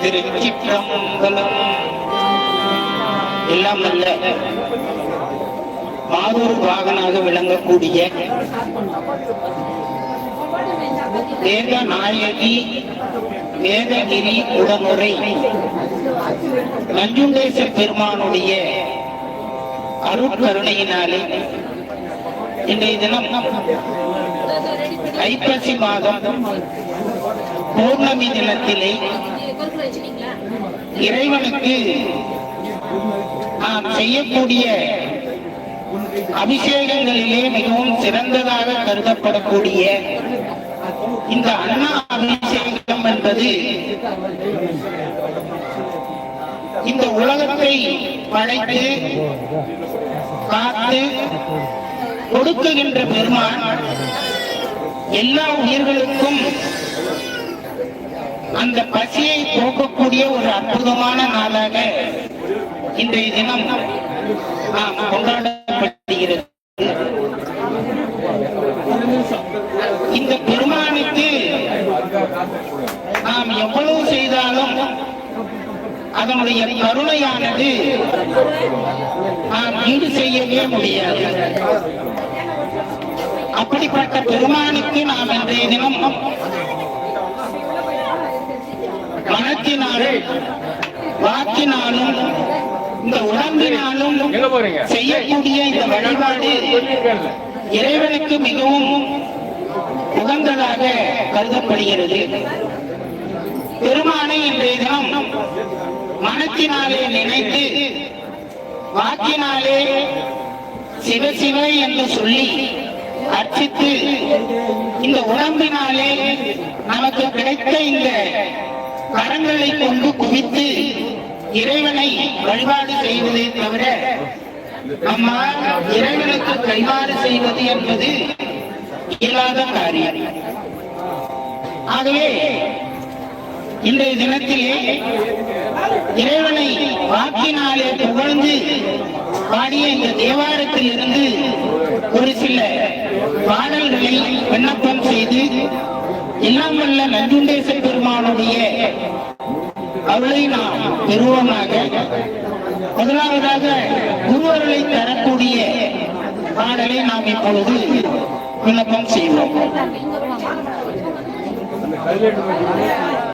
திருச்சிற்றம்பலம். எல்லாம் அல்ல மாதூர் வாகனாக விளங்கக்கூடிய வேதநாயகி வேதகிரி உடனுரை நஞ்சுண்டேச பெருமானுடைய அருட்கருணையினாலே இன்றைய தினம் ஐப்பசி மாதம் பௌர்ணமி தினத்திலே இறைவனுக்கு நாம் செய்யக்கூடிய அபிஷேகங்களிலே மிகவும் சிறந்ததாக கருதப்படக்கூடிய இந்த அண்ணா அபிஷேகம் என்பது இந்த உலகத்தை படைத்து காத்து கொடுக்குகின்ற பெருமான் எல்லா உயிர்களுக்கும் அந்த பசியை போக்கக்கூடிய ஒரு அற்புதமான நாளாக இன்றைய தினம் நாம் கொண்டாடப்படுகிறது. இந்த பெருமானுக்கு நாம் எவ்வளவு செய்தாலும் அதனுடைய கருணையானது நாம் ஈடு செய்யவே முடியாது. அப்படிப்பட்ட பெருமானுக்கு நாம் இன்றைய தினம் மனத்தினாலும் வாக்கினாலும் இந்த உடம்பினாலும் செய்யக்கூடிய இந்த வழிபாடு இறைவனுக்கு மிகவும் உகந்ததாக கருதப்படுகிறது. பெருமானை இன்றைய தினம் மனத்தினாலே நினைத்து வாக்கினாலே சிவ சிவ என்று சொல்லி அர்ச்சித்து இந்த உடம்பினாலே நமக்கு கிடைத்த இந்த கரங்களை கொண்டு குவித்து இறைவனை வழிபாடு செய்வதை தவிர நம்மால் இறைவனுக்கு கைமாறு செய்வது என்பது இயலாத காரியம். ஆகவே இன்றைய தினத்திலே இறைவனை வாக்கினாலே புகழ்ந்து பாடிய இந்த தேவாரத்தில் இருந்து ஒரு சில பாடல்களை விண்ணப்பம் செய்து எல்லாம் வல்ல நஞ்சுண்டேச பெருமானுடைய அருளை நாம் பெறுவோமாக. முதலாவதாக குருவருளை தரக்கூடிய பாடலை நாம் இப்பொழுது விண்ணப்பம் செய்வோம்.